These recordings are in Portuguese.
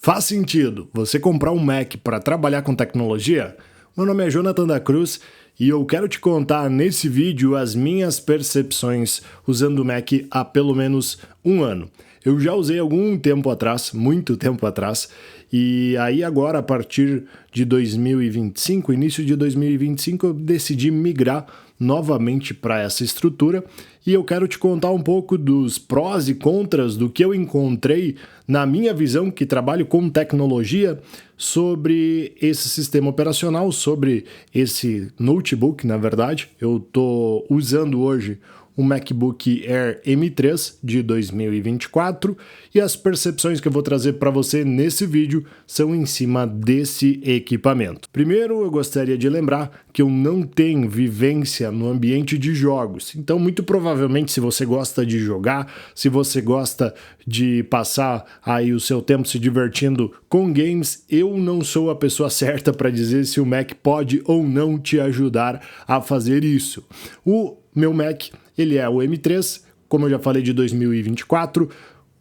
Faz sentido você comprar um Mac para trabalhar com tecnologia? Meu nome é Jonathan da Cruz e eu quero te contar nesse vídeo as minhas percepções usando o Mac há pelo menos um ano. Eu já usei algum tempo atrás, muito tempo atrás, e aí agora a partir de 2025, início de 2025, eu decidi migrar novamente para essa estrutura e eu quero te contar um pouco dos prós e contras do que eu encontrei na minha visão, que trabalho com tecnologia, sobre esse sistema operacional, sobre esse notebook, na verdade. Eu estou usando hoje um MacBook Air M3 de 2024 e as percepções que eu vou trazer para você nesse vídeo são em cima desse equipamento. Primeiro, eu gostaria de lembrar que eu não tenho vivência no ambiente de jogos, então muito provavelmente se você gosta de jogar, se você gosta de passar aí o seu tempo se divertindo com games, eu não sou a pessoa certa para dizer se o Mac pode ou não te ajudar a fazer isso. O meu Mac, ele é o M3, como eu já falei, de 2024,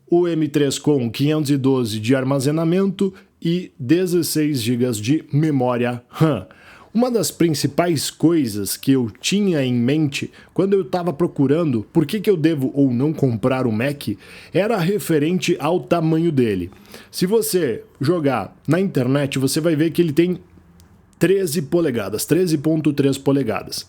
o M3 com 512 de armazenamento e 16 GB de memória RAM. Uma das principais coisas que eu tinha em mente quando eu estava procurando por que eu devo ou não comprar o Mac era referente ao tamanho dele. Se você jogar na internet, você vai ver que ele tem 13 polegadas, 13.3 polegadas.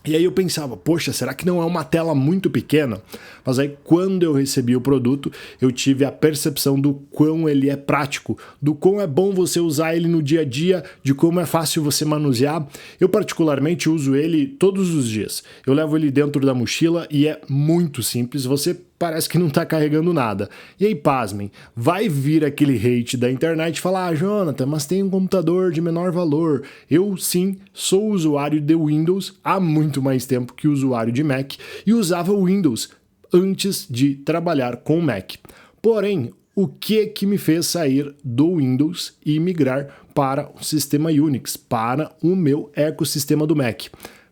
E aí eu pensava, poxa, será que não é uma tela muito pequena? Mas aí quando eu recebi o produto, eu tive a percepção do quão ele é prático, do quão é bom você usar ele no dia a dia, de como é fácil você manusear. Eu particularmente uso ele todos os dias. Eu levo ele dentro da mochila e é muito simples, você parece que não está carregando nada. E aí, pasmem, vai vir aquele hate da internet e falar: ah, Jonathan, mas tem um computador de menor valor. Eu, sim, sou usuário de Windows há muito mais tempo que usuário de Mac e usava o Windows antes de trabalhar com o Mac. Porém, o que me fez sair do Windows e migrar para o sistema Unix, para o meu ecossistema do Mac?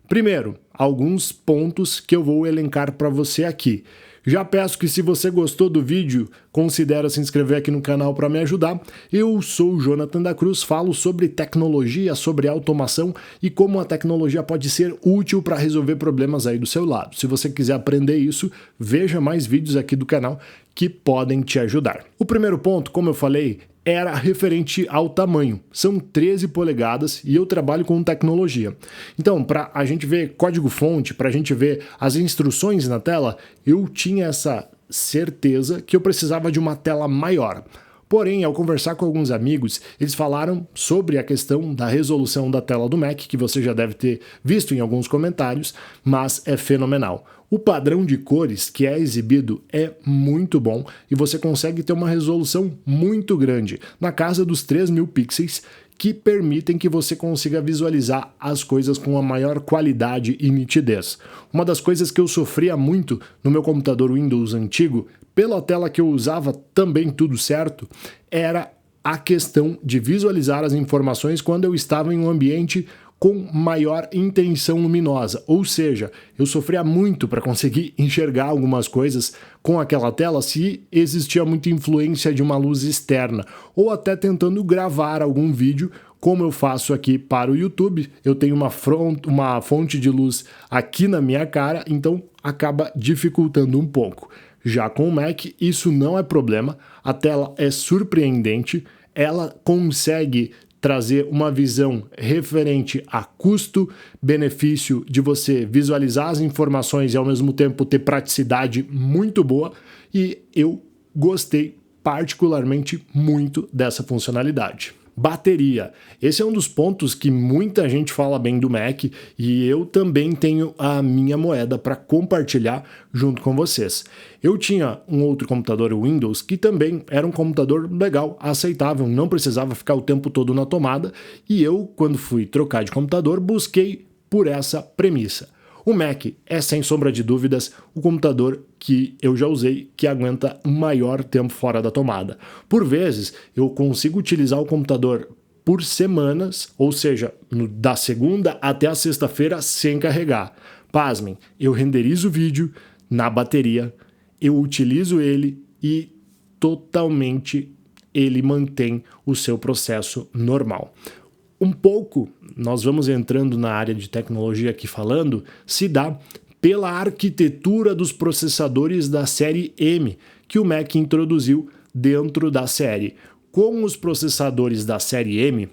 Primeiro, alguns pontos que eu vou elencar para você aqui. Já peço que, se você gostou do vídeo, considere se inscrever aqui no canal para me ajudar. Eu sou o Jonathan da Cruz, falo sobre tecnologia, sobre automação e como a tecnologia pode ser útil para resolver problemas aí do seu lado. Se você quiser aprender isso, veja mais vídeos aqui do canal que podem te ajudar. O primeiro ponto, como eu falei, era referente ao tamanho. São 13 polegadas e eu trabalho com tecnologia. Então, para a gente ver código-fonte, para a gente ver as instruções na tela, eu tinha essa certeza que eu precisava de uma tela maior. Porém, ao conversar com alguns amigos, eles falaram sobre a questão da resolução da tela do Mac, que você já deve ter visto em alguns comentários, mas é fenomenal. O padrão de cores que é exibido é muito bom e você consegue ter uma resolução muito grande, na casa dos 3.000 pixels, que permitem que você consiga visualizar as coisas com a maior qualidade e nitidez. Uma das coisas que eu sofria muito no meu computador Windows antigo, pela tela que eu usava também tudo certo, era a questão de visualizar as informações quando eu estava em um ambiente com maior intenção luminosa, ou seja, eu sofria muito para conseguir enxergar algumas coisas com aquela tela se existia muita influência de uma luz externa, ou até tentando gravar algum vídeo, como eu faço aqui para o YouTube. Eu tenho uma fonte de luz aqui na minha cara, então acaba dificultando um pouco. Já com o Mac, isso não é problema, a tela é surpreendente, ela consegue trazer uma visão referente a custo-benefício de você visualizar as informações e ao mesmo tempo ter praticidade muito boa, e eu gostei particularmente muito dessa funcionalidade. Bateria. Esse é um dos pontos que muita gente fala bem do Mac e eu também tenho a minha moeda para compartilhar junto com vocês. Eu tinha um outro computador Windows que também era um computador legal, aceitável, não precisava ficar o tempo todo na tomada, e eu, quando fui trocar de computador, busquei por essa premissa. O Mac é, sem sombra de dúvidas, o computador que eu já usei que aguenta maior tempo fora da tomada. Por vezes, eu consigo utilizar o computador por semanas, ou seja, da segunda até a sexta-feira sem carregar. Pasmem, eu renderizo o vídeo na bateria, eu utilizo ele e totalmente ele mantém o seu processo normal. Um pouco, nós vamos entrando na área de tecnologia aqui falando, se dá pela arquitetura dos processadores da série M, que o Mac introduziu dentro da série. Com os processadores da série M,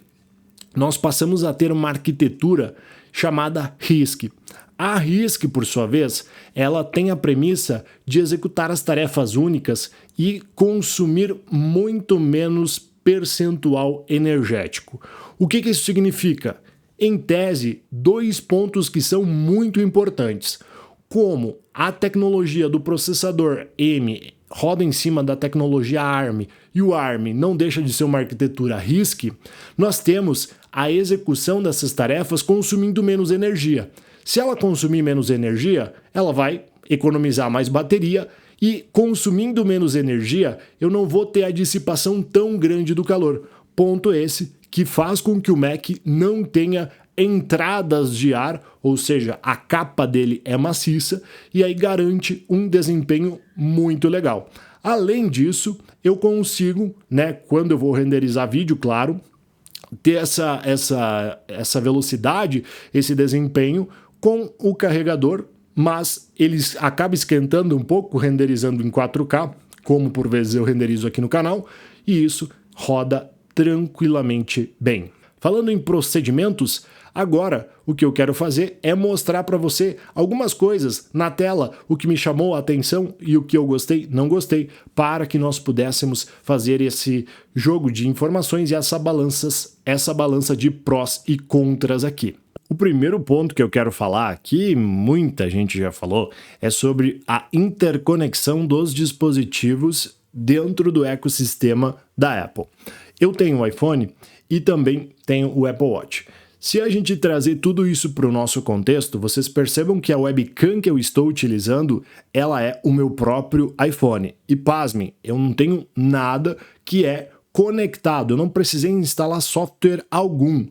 nós passamos a ter uma arquitetura chamada RISC. A RISC, por sua vez, ela tem a premissa de executar as tarefas únicas e consumir muito menos percentual energético. O que isso significa? Em tese, dois pontos que são muito importantes. Como a tecnologia do processador M roda em cima da tecnologia ARM e o ARM não deixa de ser uma arquitetura RISC, nós temos a execução dessas tarefas consumindo menos energia. Se ela consumir menos energia, ela vai economizar mais bateria e, consumindo menos energia, eu não vou ter a dissipação tão grande do calor. Ponto esse que faz com que o Mac não tenha entradas de ar, ou seja, a capa dele é maciça e aí garante um desempenho muito legal. Além disso, eu consigo, quando eu vou renderizar vídeo, claro, ter essa velocidade, esse desempenho com o carregador, mas ele acaba esquentando um pouco, renderizando em 4K, como por vezes eu renderizo aqui no canal, e isso roda tranquilamente bem. Falando em procedimentos, agora o que eu quero fazer é mostrar para você algumas coisas na tela, o que me chamou a atenção e o que eu gostei, não gostei, para que nós pudéssemos fazer esse jogo de informações e essa balança de prós e contras aqui. O primeiro ponto que eu quero falar, que muita gente já falou, é sobre a interconexão dos dispositivos dentro do ecossistema da Apple. Eu tenho o iPhone e também tenho o Apple Watch. Se a gente trazer tudo isso para o nosso contexto, vocês percebam que a webcam que eu estou utilizando, ela é o meu próprio iPhone. E pasmem, eu não tenho nada que é conectado, eu não precisei instalar software algum.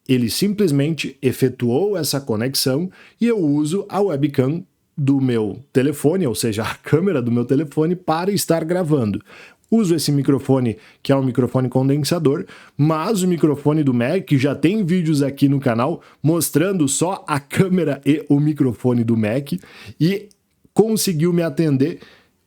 Ele simplesmente efetuou essa conexão e eu uso a webcam do meu telefone, ou seja, a câmera do meu telefone, para estar gravando. Uso esse microfone, que é um microfone condensador, mas o microfone do Mac, já tem vídeos aqui no canal mostrando só a câmera e o microfone do Mac e conseguiu me atender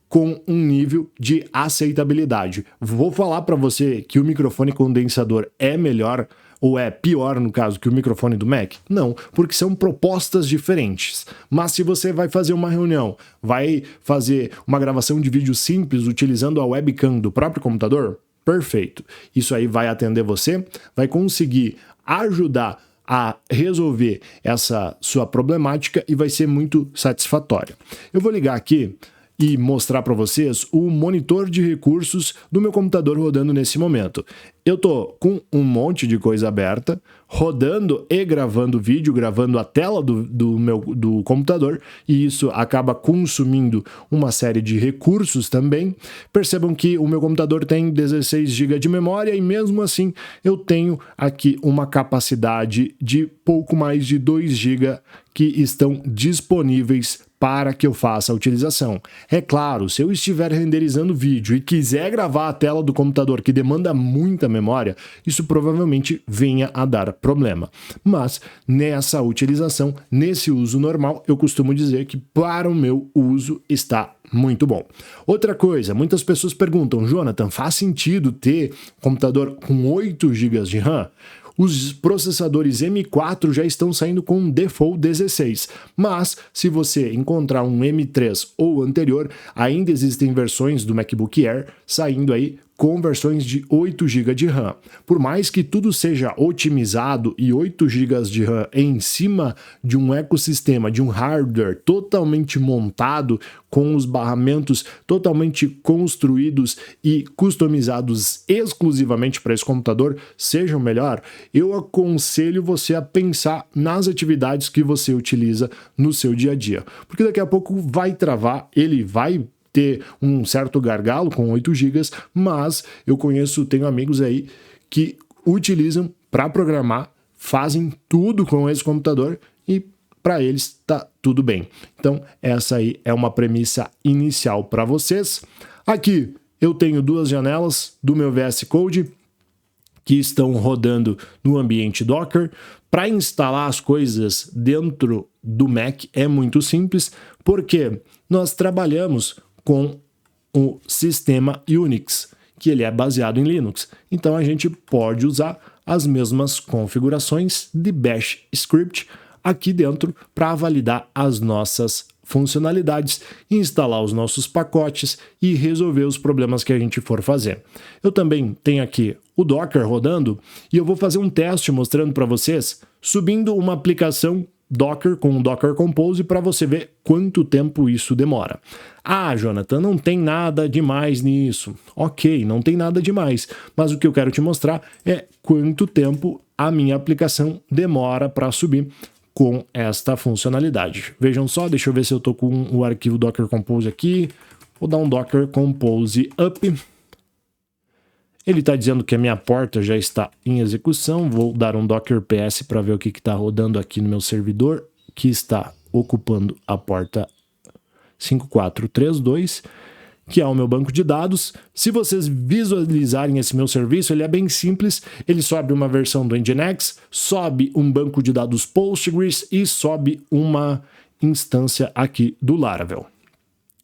com um nível de aceitabilidade. Vou falar para você que o microfone condensador é melhor ou é pior, no caso, que o microfone do Mac? Não, porque são propostas diferentes. Mas se você vai fazer uma reunião, vai fazer uma gravação de vídeo simples utilizando a webcam do próprio computador, perfeito. Isso aí vai atender você, vai conseguir ajudar a resolver essa sua problemática e vai ser muito satisfatório. Eu vou ligar aqui e mostrar para vocês o monitor de recursos do meu computador rodando nesse momento. Eu tô com um monte de coisa aberta, rodando e gravando vídeo, gravando a tela do computador, e isso acaba consumindo uma série de recursos também. Percebam que o meu computador tem 16 GB de memória e mesmo assim eu tenho aqui uma capacidade de pouco mais de 2 GB que estão disponíveis para que eu faça a utilização. É claro, se eu estiver renderizando vídeo e quiser gravar a tela do computador que demanda muita memória, isso provavelmente venha a dar problema. Mas nessa utilização, nesse uso normal, eu costumo dizer que para o meu uso está muito bom. Outra coisa, muitas pessoas perguntam, Jonathan, faz sentido ter computador com 8 GB de RAM? Os processadores M4 já estão saindo com um default 16, mas se você encontrar um M3 ou anterior, ainda existem versões do MacBook Air saindo aí com versões de 8 GB de RAM. Por mais que tudo seja otimizado e 8 GB de RAM em cima de um ecossistema, de um hardware totalmente montado, com os barramentos totalmente construídos e customizados exclusivamente para esse computador, sejam melhor, eu aconselho você a pensar nas atividades que você utiliza no seu dia a dia. Porque daqui a pouco vai travar, ele vai ter um certo gargalo com 8 GB, mas eu tenho amigos aí que utilizam para programar, fazem tudo com esse computador e para eles está tudo bem. Então essa aí é uma premissa inicial para vocês. Aqui eu tenho duas janelas do meu VS Code que estão rodando no ambiente Docker. Para instalar as coisas dentro do Mac é muito simples, porque nós trabalhamos com o sistema Unix, que ele é baseado em Linux. Então a gente pode usar as mesmas configurações de Bash Script aqui dentro para validar as nossas funcionalidades, instalar os nossos pacotes e resolver os problemas que a gente for fazer. Eu também tenho aqui o Docker rodando e eu vou fazer um teste mostrando para vocês subindo uma aplicação Docker com o Docker Compose para você ver quanto tempo isso demora. Ah, Jonathan, não tem nada demais nisso. Ok, não tem nada demais, mas o que eu quero te mostrar é quanto tempo a minha aplicação demora para subir com esta funcionalidade. Vejam só, deixa eu ver se eu estou com o arquivo Docker Compose aqui. Vou dar um Docker Compose up. Ele está dizendo que a minha porta já está em execução. Vou dar um Docker PS para ver o que está rodando aqui no meu servidor, que está ocupando a porta 5432, que é o meu banco de dados. Se vocês visualizarem esse meu serviço, ele é bem simples. Ele sobe uma versão do Nginx, sobe um banco de dados Postgres e sobe uma instância aqui do Laravel.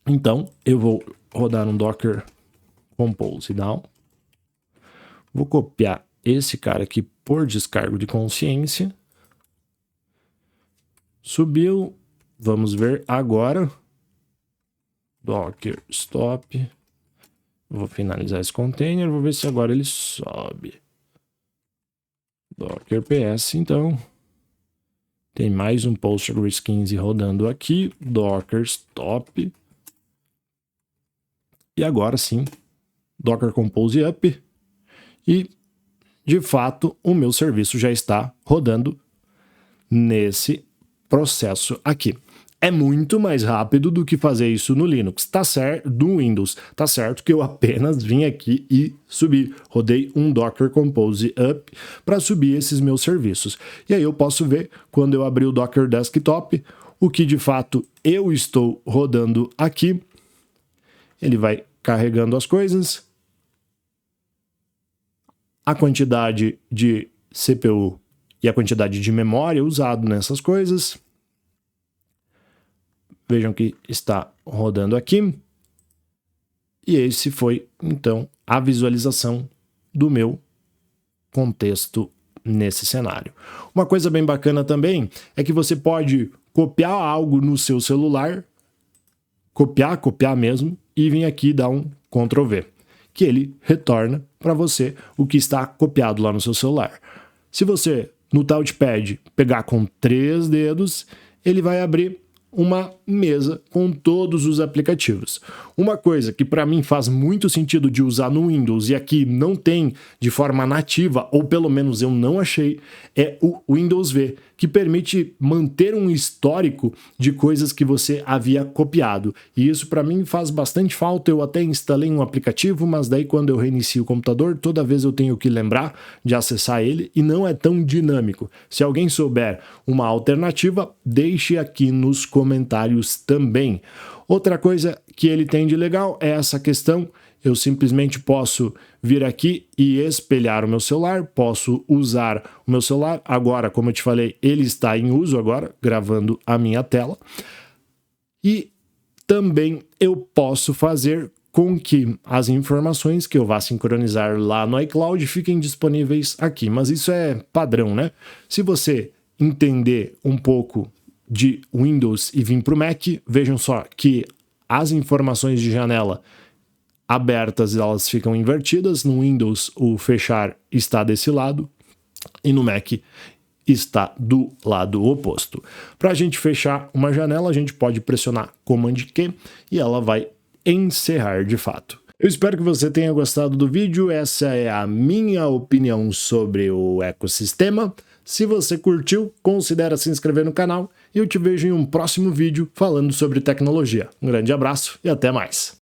Então, eu vou rodar um Docker Compose down. Vou copiar esse cara aqui por descargo de consciência. Subiu. Vamos ver agora. Docker stop. Vou finalizar esse container. Vou ver se agora ele sobe. Docker PS, então. Tem mais um Postgres 15 rodando aqui. Docker stop. E agora sim, Docker Compose up. E, de fato, o meu serviço já está rodando nesse processo aqui. É muito mais rápido do que fazer isso no Linux, tá certo? Do Windows, tá certo que eu apenas vim aqui e subi. Rodei um Docker Compose up para subir esses meus serviços. E aí eu posso ver, quando eu abrir o Docker Desktop, o que de fato eu estou rodando aqui. Ele vai carregando as coisas. A quantidade de CPU e a quantidade de memória usado nessas coisas. Vejam que está rodando aqui. E esse foi, então, a visualização do meu contexto nesse cenário. Uma coisa bem bacana também é que você pode copiar algo no seu celular, copiar mesmo, e vir aqui dar um Ctrl V, que ele retorna para você o que está copiado lá no seu celular. Se você, no touchpad, pegar com 3 dedos, ele vai abrir uma mesa com todos os aplicativos. Uma coisa que para mim faz muito sentido de usar no Windows e aqui não tem de forma nativa, ou pelo menos eu não achei, é o Windows V, que permite manter um histórico de coisas que você havia copiado. E isso para mim faz bastante falta. Eu até instalei um aplicativo, mas daí quando eu reinicio o computador, toda vez eu tenho que lembrar de acessar ele e não é tão dinâmico. Se alguém souber uma alternativa, deixe aqui nos comentários também. Outra coisa que ele tem de legal é essa questão. Eu simplesmente posso vir aqui e espelhar o meu celular, posso usar o meu celular. Agora, como eu te falei, ele está em uso agora, gravando a minha tela. E também eu posso fazer com que as informações que eu vá sincronizar lá no iCloud fiquem disponíveis aqui. Mas isso é padrão, né? Se você entender um pouco de Windows e vir para o Mac, vejam só que as informações de janela abertas, elas ficam invertidas. No Windows, o fechar está desse lado e no Mac está do lado oposto. Para a gente fechar uma janela, a gente pode pressionar Command Q e ela vai encerrar de fato. Eu espero que você tenha gostado do vídeo. Essa é a minha opinião sobre o ecossistema. Se você curtiu, considere se inscrever no canal e eu te vejo em um próximo vídeo falando sobre tecnologia. Um grande abraço e até mais!